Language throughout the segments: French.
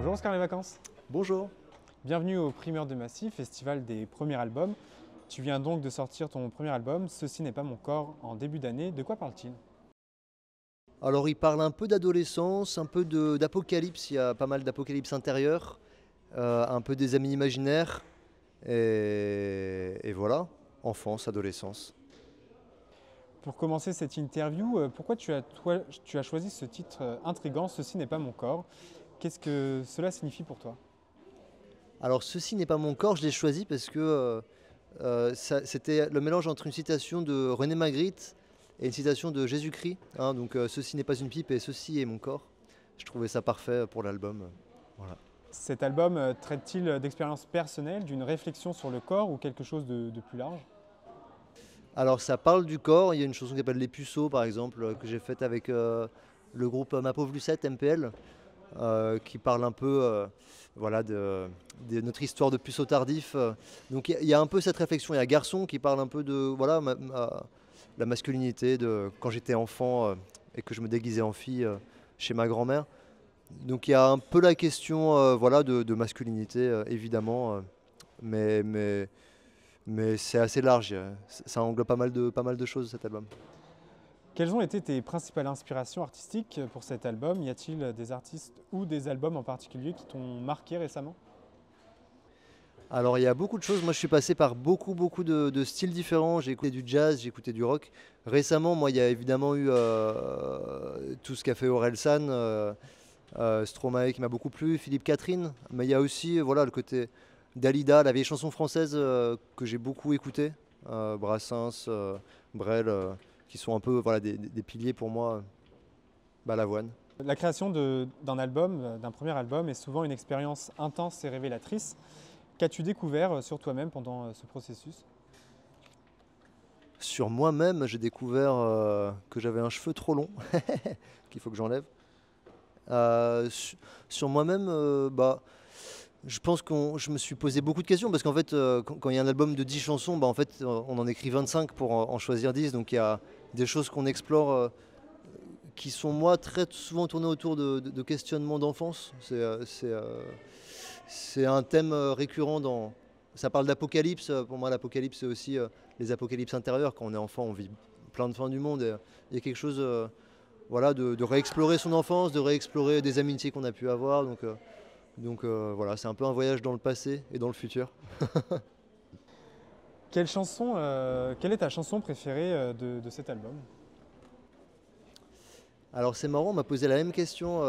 Bonjour Oscar Les Vacances. Bonjour. Bienvenue au Primeur de Massy, festival des premiers albums. Tu viens donc de sortir ton premier album, Ceci n'est pas mon corps, en début d'année. De quoi parle-t-il? Alors il parle un peu d'adolescence, un peu d'apocalypse, il y a pas mal d'apocalypse intérieure, un peu des amis imaginaires, et voilà, enfance, adolescence. Pour commencer cette interview, pourquoi tu as choisi ce titre intriguant, Ceci n'est pas mon corps? Qu'est-ce que cela signifie pour toi? Alors ceci n'est pas mon corps, je l'ai choisi parce que c'était le mélange entre une citation de René Magritte et une citation de Jésus-Christ, hein, donc ceci n'est pas une pipe et ceci est mon corps. Je trouvais ça parfait pour l'album. Voilà. Cet album traite-t-il d'expériences personnelles, d'une réflexion sur le corps ou quelque chose de plus large? Alors ça parle du corps, il y a une chanson qui s'appelle Les Puceaux par exemple, que j'ai faite avec le groupe Ma Pauvre Lucette, MPL, qui parle un peu voilà, de notre histoire de puceau tardif. Donc il y a un peu cette réflexion. Il y a Garçon qui parle un peu de voilà, la masculinité, de quand j'étais enfant et que je me déguisais en fille chez ma grand-mère. Donc il y a un peu la question voilà, de masculinité, évidemment, mais, mais, mais c'est assez large. Ça englobe pas mal de choses cet album. Quelles ont été tes principales inspirations artistiques pour cet album? Y a-t-il des artistes ou des albums en particulier qui t'ont marqué récemment? Alors il y a beaucoup de choses, moi je suis passé par beaucoup de styles différents, j'ai écouté du jazz, j'ai écouté du rock. Récemment, moi il y a évidemment eu tout ce qu'a fait Orelsan, Stromae qui m'a beaucoup plu, Philippe Catherine, mais il y a aussi voilà, le côté Dalida, la vieille chanson française que j'ai beaucoup écouté, Brassens, Brel, qui sont un peu voilà, des piliers pour moi, Balavoine. La création d'un album, d'un premier album, est souvent une expérience intense et révélatrice. Qu'as-tu découvert sur toi-même pendant ce processus? Sur moi-même, j'ai découvert que j'avais un cheveu trop long, qu'il faut que j'enlève. Sur moi-même, je pense que je me suis posé beaucoup de questions parce qu'en fait, quand il y a un album de 10 chansons, en fait, on en écrit 25 pour en choisir 10. Donc il y a des choses qu'on explore qui sont, moi, très souvent tournées autour de questionnements d'enfance. C'est un thème récurrent dans. Ça parle d'apocalypse. Pour moi, l'apocalypse, c'est aussi les apocalypses intérieures. Quand on est enfant, on vit plein de fins du monde. Et il y a quelque chose voilà, de réexplorer son enfance, de réexplorer des amitiés qu'on a pu avoir. Donc voilà, c'est un peu un voyage dans le passé et dans le futur. Quelle est ta chanson préférée de cet album? Alors c'est marrant, on m'a posé la même question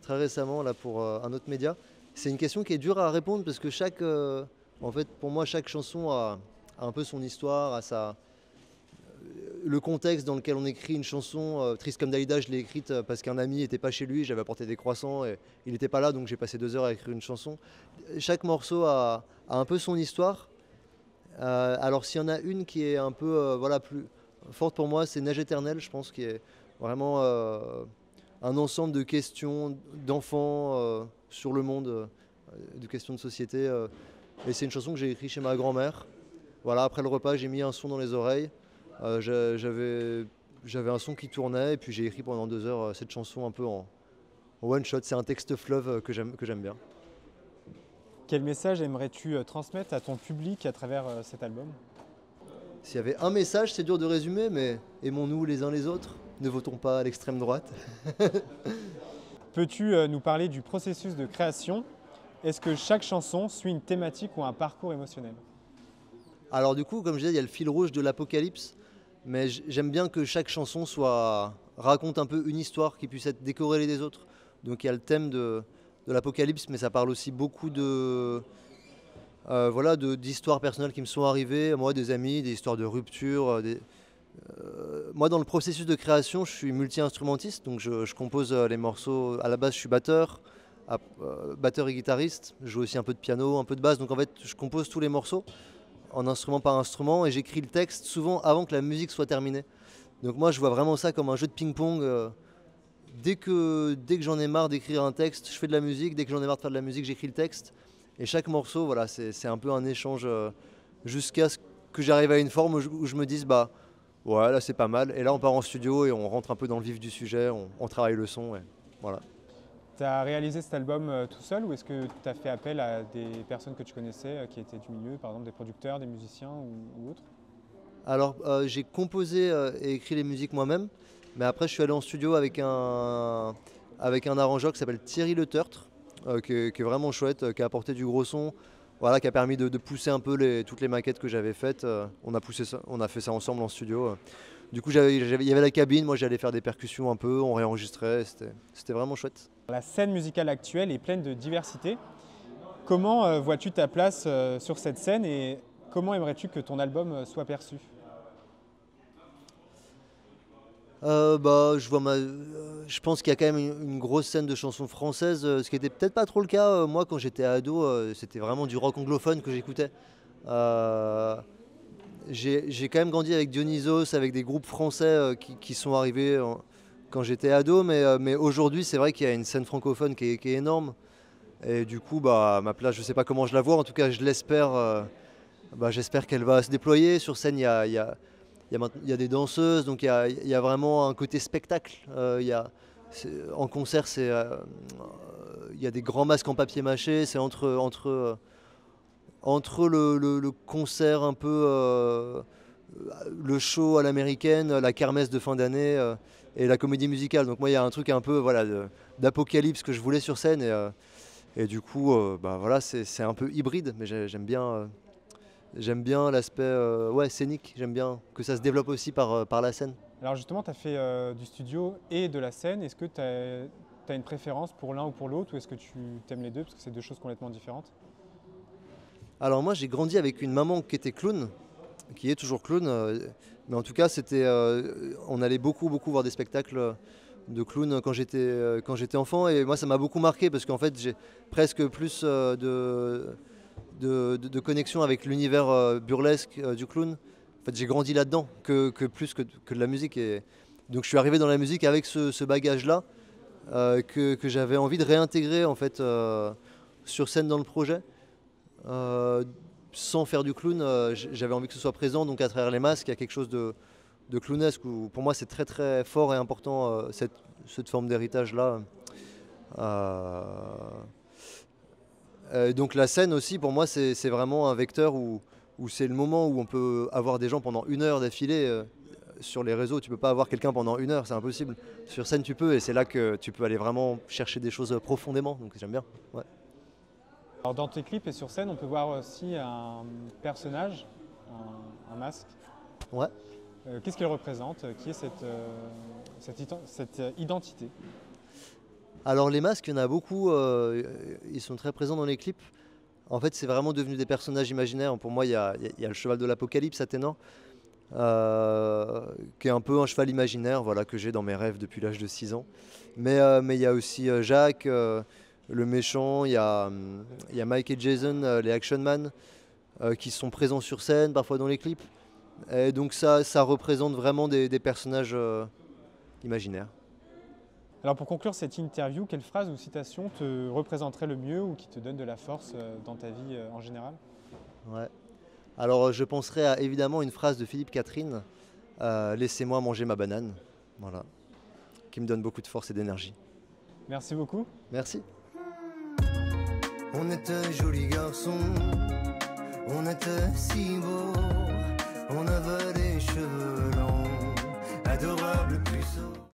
très récemment là, pour un autre média. C'est une question qui est dure à répondre parce que en fait, pour moi, chaque chanson a un peu son histoire, le contexte dans lequel on écrit une chanson. Triste comme Dalida, je l'ai écrite parce qu'un ami n'était pas chez lui, j'avais apporté des croissants et il n'était pas là, donc j'ai passé 2 heures à écrire une chanson. Chaque morceau a un peu son histoire. Alors s'il y en a une qui est un peu voilà, plus forte pour moi, c'est Neige éternelle, je pense, qui est vraiment un ensemble de questions d'enfants sur le monde, de questions de société. Et c'est une chanson que j'ai écrite chez ma grand-mère. Voilà, après le repas, j'ai mis un son dans les oreilles. J'avais un son qui tournait et puis j'ai écrit pendant 2 heures cette chanson un peu en one shot. C'est un texte fleuve que j'aime bien. Quel message aimerais-tu transmettre à ton public à travers cet album? S'il y avait un message, c'est dur de résumer, mais aimons-nous les uns les autres, ne votons pas à l'extrême droite. Peux-tu nous parler du processus de création? Est-ce que chaque chanson suit une thématique ou un parcours émotionnel? Alors du coup, comme je disais, il y a le fil rouge de l'apocalypse, mais j'aime bien que chaque chanson raconte un peu une histoire qui puisse être décorrélée des autres. Donc il y a le thème de l'apocalypse, mais ça parle aussi beaucoup voilà, d'histoires personnelles qui me sont arrivées, moi, des amis, des histoires de rupture. Moi, dans le processus de création, je suis multi-instrumentiste, donc je compose les morceaux. À la base, je suis batteur et guitariste. Je joue aussi un peu de piano, un peu de basse, donc en fait, je compose tous les morceaux en instrument par instrument et j'écris le texte souvent avant que la musique soit terminée. Donc moi, je vois vraiment ça comme un jeu de ping-pong. Dès que j'en ai marre d'écrire un texte, je fais de la musique. Dès que j'en ai marre de faire de la musique, j'écris le texte. Et chaque morceau, voilà, c'est un peu un échange jusqu'à ce que j'arrive à une forme où je me dise, bah, ouais, là c'est pas mal. Et là, on part en studio et on rentre un peu dans le vif du sujet, on travaille le son. Et voilà. Tu as réalisé cet album tout seul ou est-ce que tu as fait appel à des personnes que tu connaissais qui étaient du milieu, par exemple des producteurs, des musiciens ou autres? Alors, j'ai composé et écrit les musiques moi-même, mais après je suis allé en studio avec un arrangeur qui s'appelle Thierry Le Tertre, qui est vraiment chouette, qui a apporté du gros son, voilà, qui a permis de pousser un peu toutes les maquettes que j'avais faites. On a fait ça ensemble en studio. Du coup, il y avait la cabine, moi j'allais faire des percussions un peu, on réenregistrait, c'était vraiment chouette. La scène musicale actuelle est pleine de diversité. Comment vois-tu ta place sur cette scène et comment aimerais-tu que ton album soit perçu? Je pense qu'il y a quand même une grosse scène de chansons françaises, ce qui était peut-être pas trop le cas. Moi, quand j'étais ado, c'était vraiment du rock anglophone que j'écoutais. Euh, j'ai quand même grandi avec Dionysos, avec des groupes français qui sont arrivés quand j'étais ado, mais aujourd'hui, c'est vrai qu'il y a une scène francophone qui est énorme. Et du coup, ma place, je sais pas comment je la vois, en tout cas, je l'espère. J'espère qu'elle va se déployer. Sur scène, il y a des danseuses, donc il y a vraiment un côté spectacle. En concert, il y a des grands masques en papier mâché. C'est entre le concert un peu, le show à l'américaine, la kermesse de fin d'année et la comédie musicale. Donc moi, il y a un truc un peu voilà, d'apocalypse que je voulais sur scène. Et du coup, voilà, c'est un peu hybride, mais j'aime bien. J'aime bien l'aspect scénique, j'aime bien que ça se développe aussi par la scène. Alors justement, tu as fait du studio et de la scène. Est-ce que tu as une préférence pour l'un ou pour l'autre ou est-ce que tu aimes les deux parce que c'est deux choses complètement différentes? Alors moi j'ai grandi avec une maman qui était clown, qui est toujours clown, mais en tout cas on allait beaucoup voir des spectacles de clown quand j'étais enfant et moi ça m'a beaucoup marqué parce qu'en fait j'ai presque plus de connexion avec l'univers burlesque du clown. En fait, j'ai grandi là-dedans que plus que de la musique. Et donc, je suis arrivé dans la musique avec ce bagage-là que j'avais envie de réintégrer en fait sur scène dans le projet. Sans faire du clown, j'avais envie que ce soit présent. Donc, à travers les masques, il y a quelque chose de clownesque où pour moi c'est très très fort et important cette forme d'héritage-là. Donc la scène aussi, pour moi, c'est vraiment un vecteur où c'est le moment où on peut avoir des gens pendant 1 heure d'affilée. Sur les réseaux, tu peux pas avoir quelqu'un pendant 1 heure, c'est impossible. Sur scène, tu peux, et c'est là que tu peux aller vraiment chercher des choses profondément. Donc j'aime bien. Ouais. Alors dans tes clips et sur scène, on peut voir aussi un personnage, un masque. Ouais. Qu'est-ce qu'il représente? Qui est cette identité? Alors les masques, il y en a beaucoup, ils sont très présents dans les clips. En fait, c'est vraiment devenu des personnages imaginaires. Pour moi, il y a le cheval de l'Apocalypse, Athéna, qui est un peu un cheval imaginaire, voilà, que j'ai dans mes rêves depuis l'âge de 6 ans. Mais il y a aussi Jacques, le méchant, il y a Mike et Jason, les Action Man, qui sont présents sur scène, parfois dans les clips. Et donc ça représente vraiment des personnages imaginaires. Alors pour conclure cette interview, quelle phrase ou citation te représenterait le mieux ou qui te donne de la force dans ta vie en général? Ouais. Alors je penserais à évidemment une phrase de Philippe Catherine, laissez-moi manger ma banane, voilà, qui me donne beaucoup de force et d'énergie. Merci beaucoup. Merci. On était jolis garçons, on était si beaux, on avait les cheveux longs, adorables puceaux.